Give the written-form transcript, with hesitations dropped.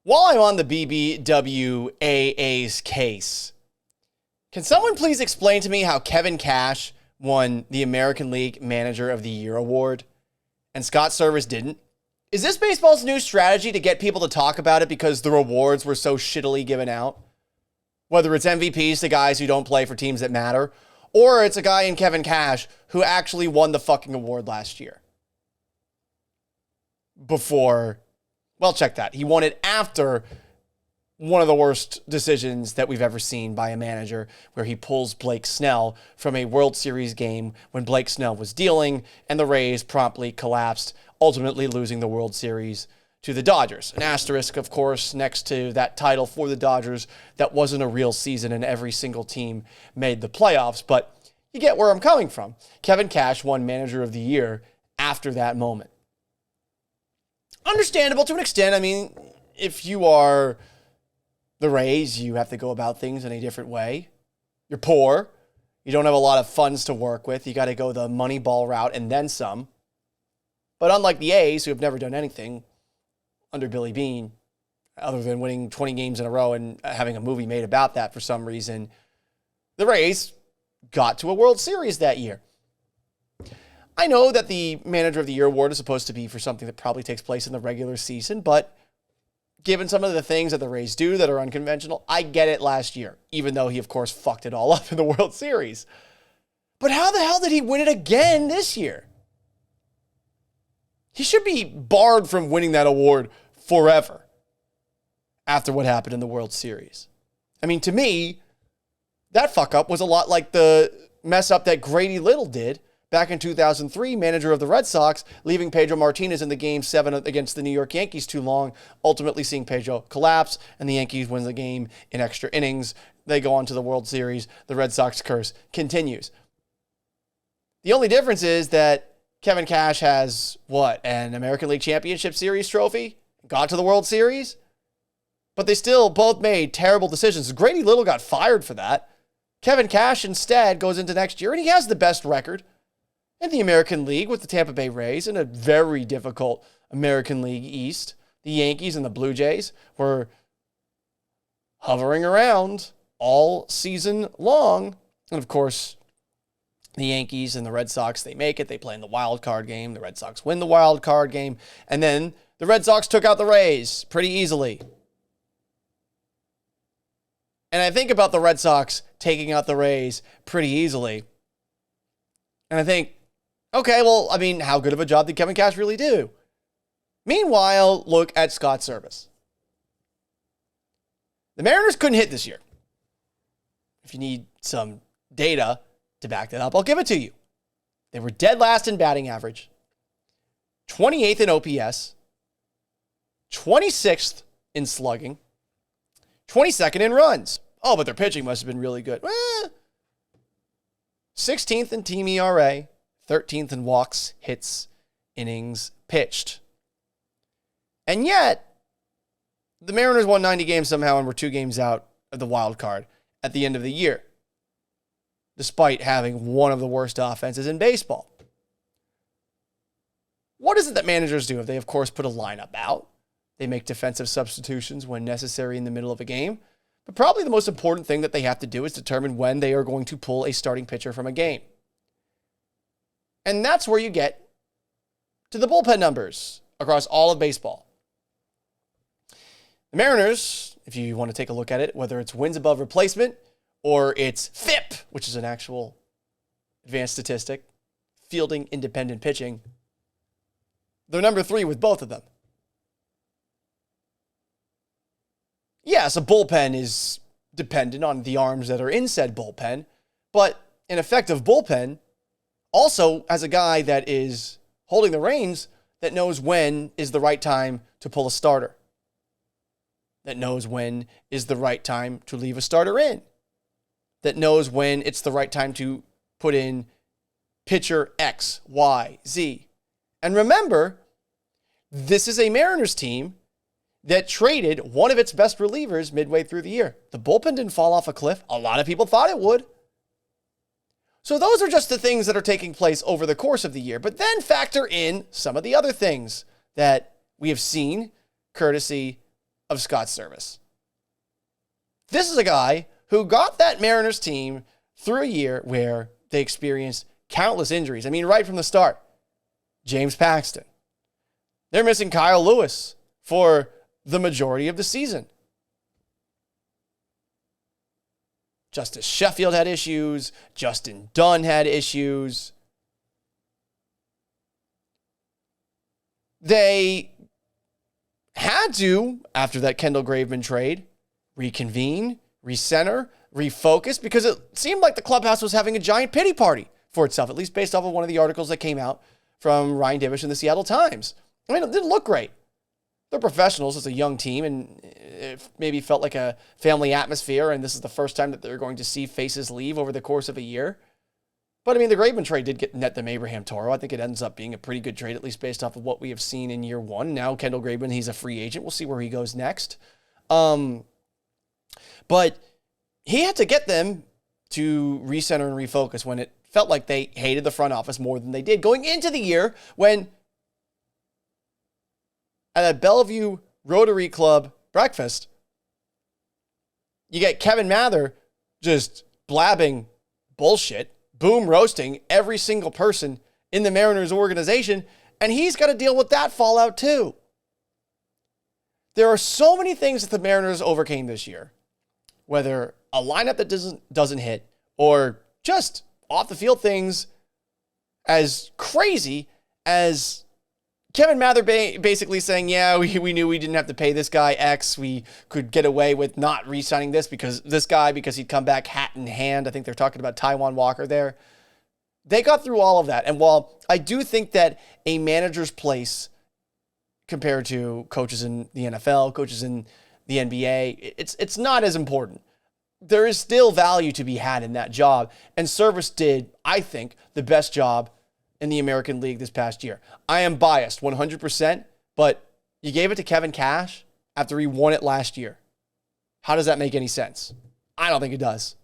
While I'm on the BBWAA's case, can someone please explain to me how Kevin Cash won the American League Manager of the Year award and Scott Servais didn't? Is this baseball's new strategy to get people to talk about it because the rewards were so shittily given out? Whether it's MVPs to guys who don't play for teams that matter, or it's a guy in Kevin Cash who actually won the fucking award last year. Check that. He won it after one of the worst decisions that we've ever seen by a manager, where he pulls Blake Snell from a World Series game when Blake Snell was dealing, and the Rays promptly collapsed, ultimately losing the World Series to the Dodgers. An asterisk, of course, next to that title for the Dodgers. That wasn't a real season, and every single team made the playoffs, but you get where I'm coming from. Kevin Cash won Manager of the Year after that moment. Understandable to an extent. I mean, if you are the Rays, you have to go about things in a different way. You're poor. You don't have a lot of funds to work with. You got to go the money ball route and then some. But unlike the A's, who have never done anything under Billy Beane, other than winning 20 games in a row and having a movie made about that for some reason, the Rays got to a World Series that year. I know that the Manager of the Year award is supposed to be for something that probably takes place in the regular season, but given some of the things that the Rays do that are unconventional, I get it last year, even though he, of course, fucked it all up in the World Series. But how the hell did he win it again this year? He should be barred from winning that award forever after what happened in the World Series. I mean, to me, that fuck up was a lot like the mess up that Grady Little did back in 2003, manager of the Red Sox, leaving Pedro Martinez in the Game 7 against the New York Yankees too long, ultimately seeing Pedro collapse, and the Yankees win the game in extra innings. They go on to the World Series. The Red Sox curse continues. The only difference is that Kevin Cash has, an American League Championship Series trophy? Got to the World Series? But they still both made terrible decisions. Grady Little got fired for that. Kevin Cash instead goes into next year, and he has the best record in the American League with the Tampa Bay Rays in a very difficult American League East. The Yankees and the Blue Jays were hovering around all season long. And of course, the Yankees and the Red Sox, they make it. They play in the wild card game. The Red Sox win the wild card game. And then the Red Sox took out the Rays pretty easily. And I think about the Red Sox taking out the Rays pretty easily. And I think, okay, how good of a job did Kevin Cash really do? Meanwhile, look at Scott Servais. The Mariners couldn't hit this year. If you need some data to back that up, I'll give it to you. They were dead last in batting average, 28th in OPS, 26th in slugging, 22nd in runs. Oh, but their pitching must have been really good. 16th in team ERA, 13th in walks, hits, innings pitched. And yet, the Mariners won 90 games somehow and were 2 games out of the wild card at the end of the year, despite having one of the worst offenses in baseball. What is it that managers do? They, of course, put a lineup out. They make defensive substitutions when necessary in the middle of a game. But probably the most important thing that they have to do is determine when they are going to pull a starting pitcher from a game. And that's where you get to the bullpen numbers across all of baseball. The Mariners, if you want to take a look at it, whether it's wins above replacement or it's FIP, which is an actual advanced statistic, fielding independent pitching, they're number 3 with both of them. Yes, a bullpen is dependent on the arms that are in said bullpen, but an effective bullpen also has a guy that is holding the reins that knows when is the right time to pull a starter, that knows when is the right time to leave a starter in, that knows when it's the right time to put in pitcher X, Y, Z. And remember, this is a Mariners team that traded one of its best relievers midway through the year. The bullpen didn't fall off a cliff. A lot of people thought it would. So those are just the things that are taking place over the course of the year. But then factor in some of the other things that we have seen, courtesy of Scott Servais. This is a guy who got that Mariners team through a year where they experienced countless injuries. I mean, right from the start, James Paxton. They're missing Kyle Lewis for the majority of the season. Justice Sheffield had issues. Justin Dunn had issues. They had to, after that Kendall Graveman trade, reconvene, recenter, refocus, because it seemed like the clubhouse was having a giant pity party for itself, at least based off of one of the articles that came out from Ryan Divish in the Seattle Times. I mean, it didn't look great. They're professionals. It's a young team, and it maybe felt like a family atmosphere, and this is the first time that they're going to see faces leave over the course of a year. But, I mean, the Graveman trade did net them Abraham Toro. I think it ends up being a pretty good trade, at least based off of what we have seen in year one. Now, Kendall Graveman, he's a free agent. We'll see where he goes next. But he had to get them to recenter and refocus when it felt like they hated the front office more than they did going into the year when at a Bellevue Rotary Club breakfast, you get Kevin Mather just blabbing bullshit, boom roasting every single person in the Mariners organization, and he's got to deal with that fallout too. There are so many things that the Mariners overcame this year, whether a lineup that doesn't hit or just off the field things as crazy as Kevin Mather basically saying, yeah, we knew we didn't have to pay this guy X. We could get away with not re-signing because he'd come back hat in hand. I think they're talking about Taijuan Walker there. They got through all of that. And while I do think that a manager's place compared to coaches in the NFL, coaches in the NBA, it's not as important. There is still value to be had in that job. And Servais did, I think, the best job in the American League this past year. I am biased 100%, but you gave it to Kevin Cash after he won it last year. How does that make any sense? I don't think it does.